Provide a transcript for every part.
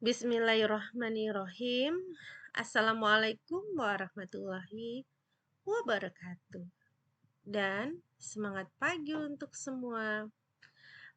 Bismillahirrahmanirrahim. Assalamualaikum warahmatullahi wabarakatuh. Dan semangat pagi untuk semua.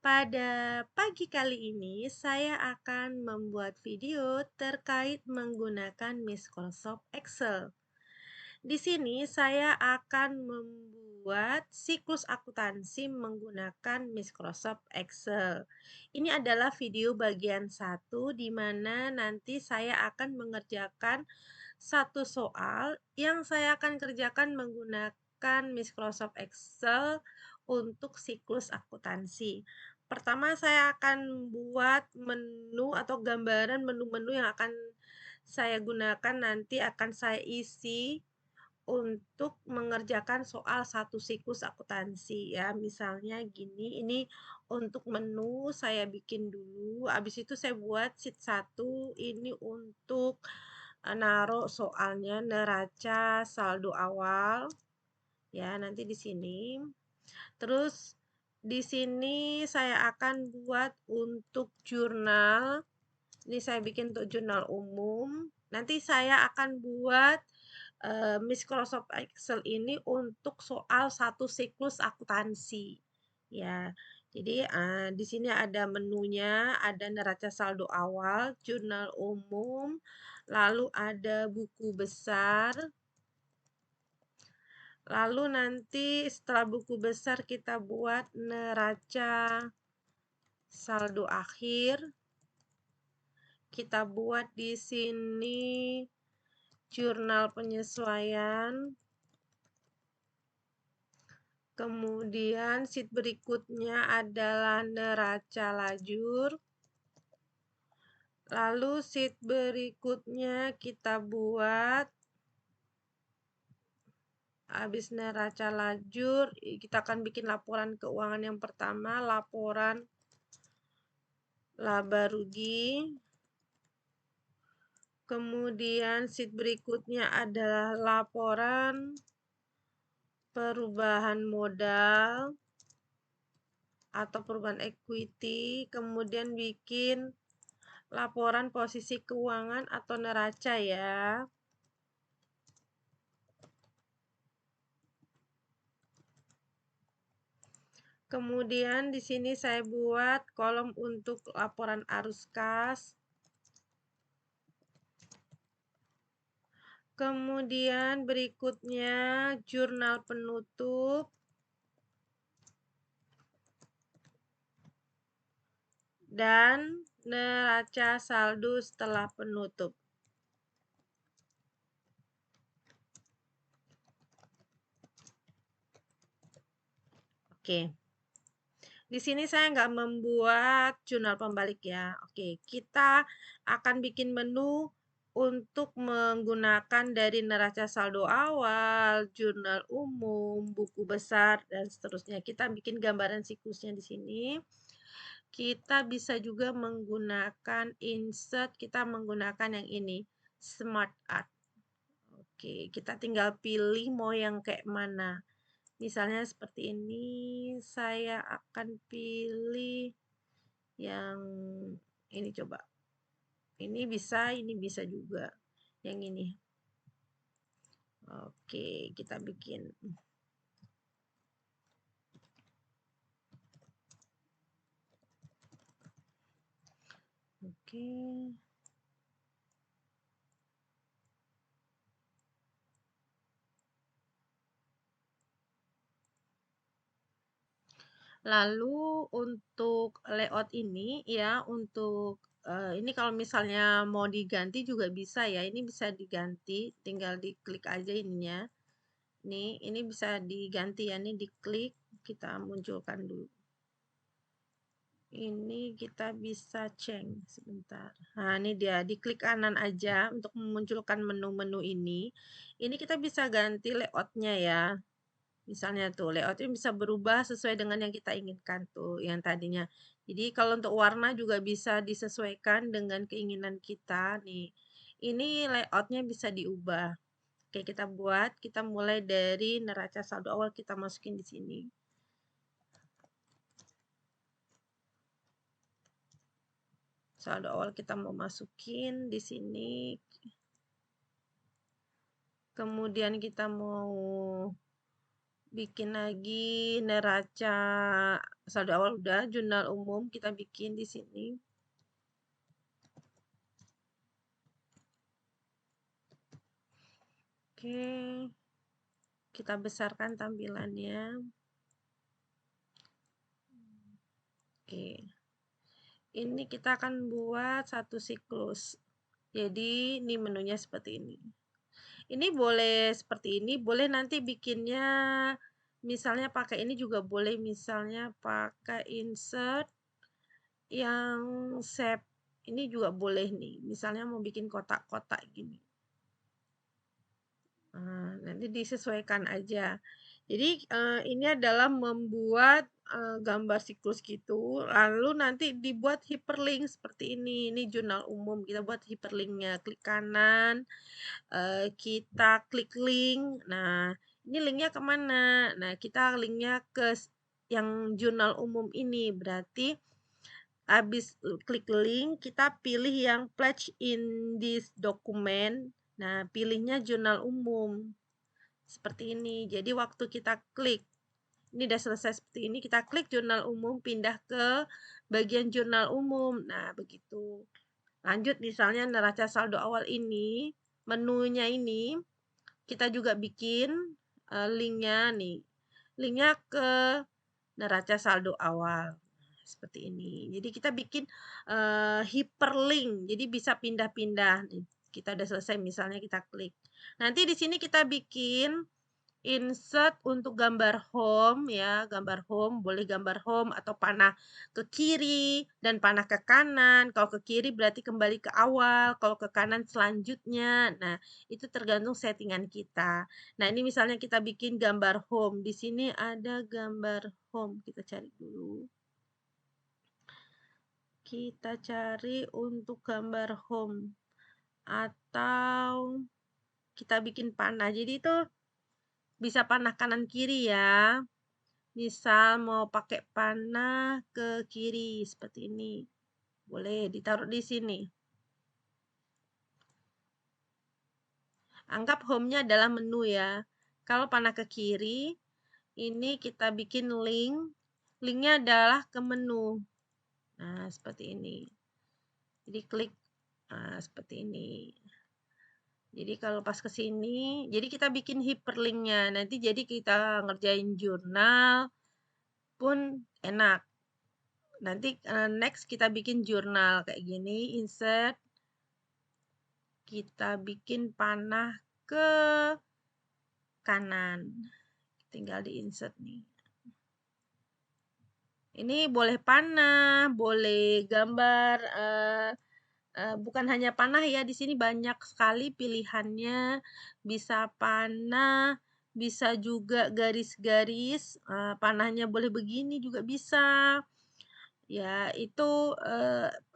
Pada pagi kali ini, saya akan membuat video terkait menggunakan Microsoft Excel. Di sini saya akan membuat siklus akuntansi menggunakan Microsoft Excel. Ini adalah video bagian 1 di mana nanti saya akan mengerjakan satu soal yang saya akan kerjakan menggunakan Microsoft Excel untuk siklus akuntansi. Pertama, saya akan buat menu atau gambaran menu-menu yang akan saya gunakan nanti akan saya isi untuk mengerjakan soal satu siklus akuntansi ya. Misalnya gini, ini untuk menu saya bikin dulu, habis itu saya buat sheet 1 ini untuk naruh soalnya neraca saldo awal ya, nanti di sini. Terus di sini saya akan buat untuk jurnal. Ini saya bikin untuk jurnal umum. Nanti saya akan buat Microsoft Excel ini untuk soal satu siklus akuntansi ya. Jadi di sini ada menunya, ada neraca saldo awal, jurnal umum, lalu ada buku besar. Lalu nanti setelah buku besar kita buat neraca saldo akhir. Kita buat di sini jurnal penyesuaian. Kemudian sheet berikutnya adalah neraca lajur. Lalu sheet berikutnya kita buat habis neraca lajur, kita akan bikin laporan keuangan yang pertama, laporan laba rugi. Kemudian sheet berikutnya adalah laporan perubahan modal atau perubahan equity, kemudian bikin laporan posisi keuangan atau neraca ya. Kemudian di sini saya buat kolom untuk laporan arus kas. Kemudian berikutnya jurnal penutup. Dan neraca saldo setelah penutup. Oke. Di sini saya nggak membuat jurnal pembalik ya. Oke, kita akan bikin menu untuk menggunakan dari neraca saldo awal, jurnal umum, buku besar, dan seterusnya. Kita bikin gambaran siklusnya di sini. Kita bisa juga menggunakan insert, kita menggunakan yang ini, Smart Art. Oke, kita tinggal pilih mau yang kayak mana. Misalnya seperti ini, saya akan pilih yang ini coba. Ini bisa juga. Yang ini. Oke, kita bikin. Oke. Lalu untuk layout ini ya, untuk ini kalau misalnya mau diganti juga bisa ya. Ini bisa diganti, tinggal diklik aja ininya. Ini bisa diganti ya, ini diklik, kita munculkan dulu. Ini kita bisa change sebentar. Nah, ini dia, diklik kanan aja untuk memunculkan menu-menu ini. Ini kita bisa ganti layoutnya ya. Misalnya tuh, layoutnya bisa berubah sesuai dengan yang kita inginkan tuh, yang tadinya. Jadi kalau untuk warna juga bisa disesuaikan dengan keinginan kita nih. Ini layoutnya bisa diubah. Oke, kita mulai dari neraca saldo awal, kita masukin di sini. saldo awal kita mau masukin di sini. Kemudian kita mau bikin lagi neraca saldo awal udah, jurnal umum kita bikin di sini. Oke. Kita besarkan tampilannya. Oke. Ini kita akan buat satu siklus. Jadi ini menunya seperti ini. Ini boleh seperti ini, boleh nanti bikinnya misalnya pakai ini juga boleh, misalnya pakai insert yang shape. Ini juga boleh nih, misalnya mau bikin kotak-kotak gini. Nah, nanti disesuaikan aja. Jadi ini adalah membuat gambar siklus gitu, lalu nanti dibuat hyperlink seperti ini. Ini jurnal umum, kita buat hyperlinknya. Klik kanan, kita klik link. Nah, ini linknya kemana? Nah, kita linknya ke yang jurnal umum ini. Berarti habis klik link, kita pilih yang pledge in this document. Nah, pilihnya jurnal umum. Seperti ini. Jadi waktu kita klik, ini udah selesai seperti ini, kita klik jurnal umum, pindah ke bagian jurnal umum. Nah, begitu. Lanjut misalnya neraca saldo awal ini, menunya ini, kita juga bikin linknya nih. Linknya ke neraca saldo awal. Seperti ini. Jadi kita bikin hyperlink. Jadi bisa pindah-pindah. Kita udah selesai misalnya kita klik. Nanti di sini kita bikin insert untuk gambar home ya, gambar home, boleh gambar home atau panah ke kiri dan panah ke kanan. Kalau ke kiri berarti kembali ke awal, kalau ke kanan selanjutnya. Nah, itu tergantung settingan kita. Nah, ini misalnya kita bikin gambar home. Di sini ada gambar home. Kita cari dulu. Kita cari untuk gambar home atau kita bikin panah. Jadi itu bisa panah kanan kiri ya. Misal mau pakai panah ke kiri seperti ini. Boleh ditaruh di sini. Anggap home-nya adalah menu ya. Kalau panah ke kiri, ini kita bikin link. Linknya adalah ke menu. Nah, seperti ini. Jadi klik seperti ini. Jadi kalau pas ke sini, jadi kita bikin hyperlinknya. Nanti jadi kita ngerjain jurnal pun enak. Nanti next kita bikin jurnal kayak gini, insert. Kita bikin panah ke kanan. Tinggal di insert nih. Ini boleh panah, boleh gambar, bukan hanya panah ya, di sini banyak sekali pilihannya. Bisa panah, bisa juga garis-garis, panahnya boleh begini juga bisa. Ya, itu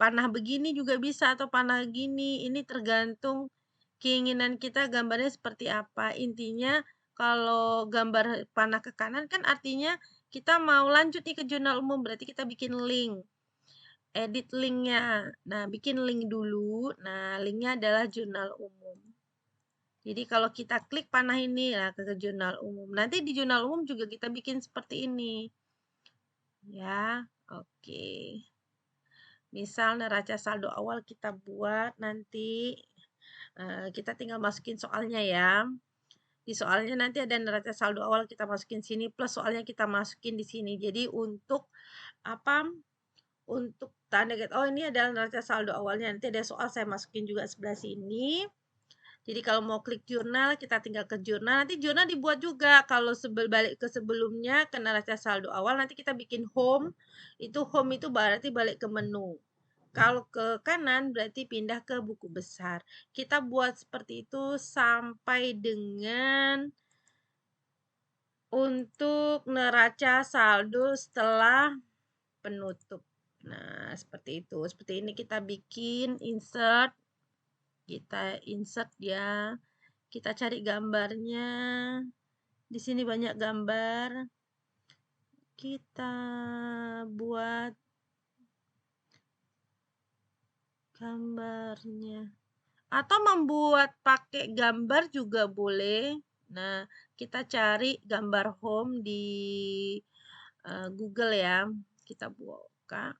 panah begini juga bisa atau panah gini. Ini tergantung keinginan kita gambarnya seperti apa. Intinya kalau gambar panah ke kanan kan artinya kita mau lanjut nih ke jurnal umum. Berarti kita bikin link. Edit linknya. Nah, bikin link dulu. Nah, linknya adalah jurnal umum. Jadi kalau kita klik panah ini lah ke jurnal umum. Nanti di jurnal umum juga kita bikin seperti ini. Ya, oke. Misal neraca saldo awal kita buat nanti kita tinggal masukin soalnya ya. Di soalnya nanti ada neraca saldo awal kita masukin sini plus soalnya kita masukin di sini. Jadi untuk apa? Untuk tanda oh ini adalah neraca saldo awalnya. Nanti ada soal saya masukin juga sebelah sini. Jadi kalau mau klik jurnal, kita tinggal ke jurnal. Nanti jurnal dibuat juga. Kalau balik ke sebelumnya, ke neraca saldo awal, nanti kita bikin home. Itu home itu berarti balik ke menu. Kalau ke kanan berarti pindah ke buku besar. Kita buat seperti itu sampai dengan untuk neraca saldo setelah penutup. Nah, seperti itu. Seperti ini kita bikin insert. Kita insert ya. Kita cari gambarnya. Di sini banyak gambar. Kita buat gambarnya. Atau membuat pakai gambar juga boleh. Nah, kita cari gambar home di Google ya. Kita buka.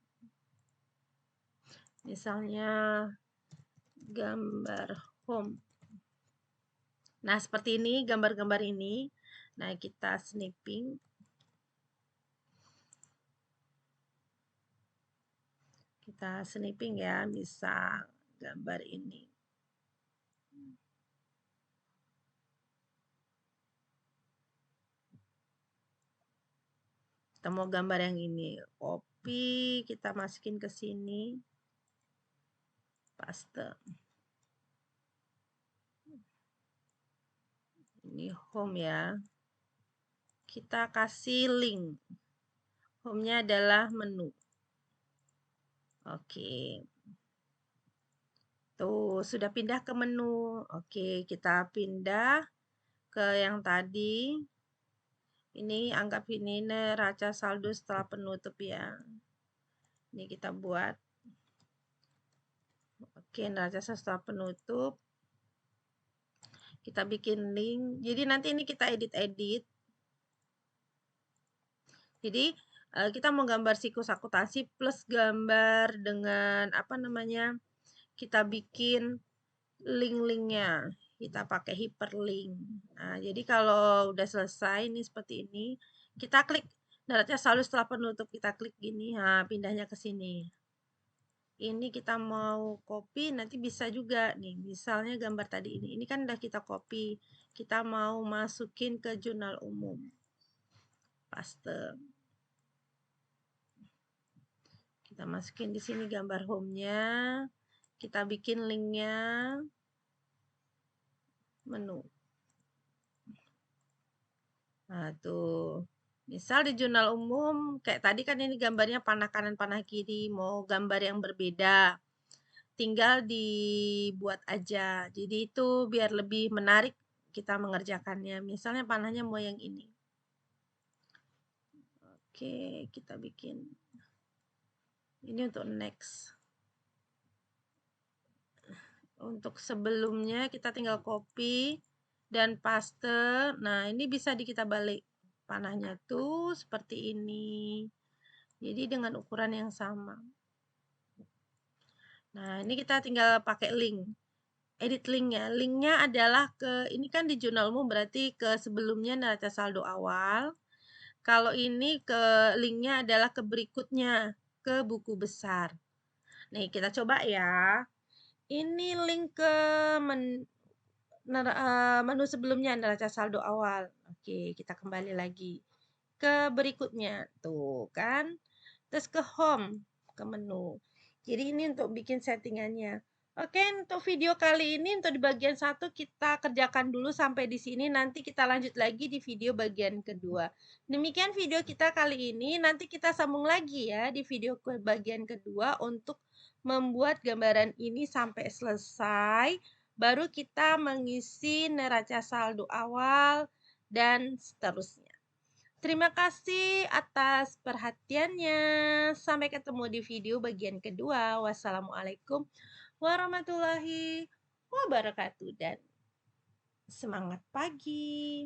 Misalnya gambar home. Nah, seperti ini gambar-gambar ini. Nah, kita snipping. Kita snipping ya, bisa gambar ini. Kita mau gambar yang ini, copy, kita masukin ke sini. Paste. Ini home ya. Kita kasih link. Home-nya adalah menu. Oke. Tuh, sudah pindah ke menu. Oke, kita pindah ke yang tadi. Ini anggap ini neraca saldo setelah penutup ya. Ini kita buat. Oke, neraca saldo setelah penutup. Kita bikin link. Jadi nanti ini kita edit-edit. Jadi kita mau gambar siklus akuntansi plus gambar dengan apa namanya? Kita bikin link-linknya. Kita pakai hyperlink. Nah, jadi kalau udah selesai ini seperti ini, kita klik neraca saldo setelah penutup, kita klik gini, nah pindahnya ke sini. Ini kita mau copy, nanti bisa juga nih, misalnya gambar tadi ini kan udah kita copy, kita mau masukin ke jurnal umum. Paste. Kita masukin di sini gambar home-nya, kita bikin linknya, menu. Nah, tuh. Misal di jurnal umum, kayak tadi kan ini gambarnya panah kanan, panah kiri. Mau gambar yang berbeda, tinggal dibuat aja. Jadi itu biar lebih menarik kita mengerjakannya. Misalnya panahnya mau yang ini. Oke, kita bikin. Ini untuk next. Untuk sebelumnya kita tinggal copy dan paste. Nah, ini bisa kita balik. Panahnya tuh seperti ini. Jadi dengan ukuran yang sama. Nah, ini kita tinggal pakai link. Edit linknya. Linknya adalah ini kan di jurnal umum berarti ke sebelumnya neraca saldo awal. Kalau ini linknya adalah ke berikutnya, ke buku besar. Nih, kita coba ya. Ini link ke menu sebelumnya neraca saldo awal. Oke, kita kembali lagi ke berikutnya. Tuh kan. Terus ke home, ke menu. Jadi ini untuk bikin settingannya. Oke, untuk video kali ini untuk di bagian 1 kita kerjakan dulu sampai di sini. Nanti kita lanjut lagi di video bagian kedua. Demikian video kita kali ini. Nanti kita sambung lagi ya di video bagian kedua untuk membuat gambaran ini sampai selesai. Baru kita mengisi neraca saldo awal dan seterusnya. Terima kasih atas perhatiannya. Sampai ketemu di video bagian kedua. Wassalamualaikum warahmatullahi wabarakatuh dan semangat pagi.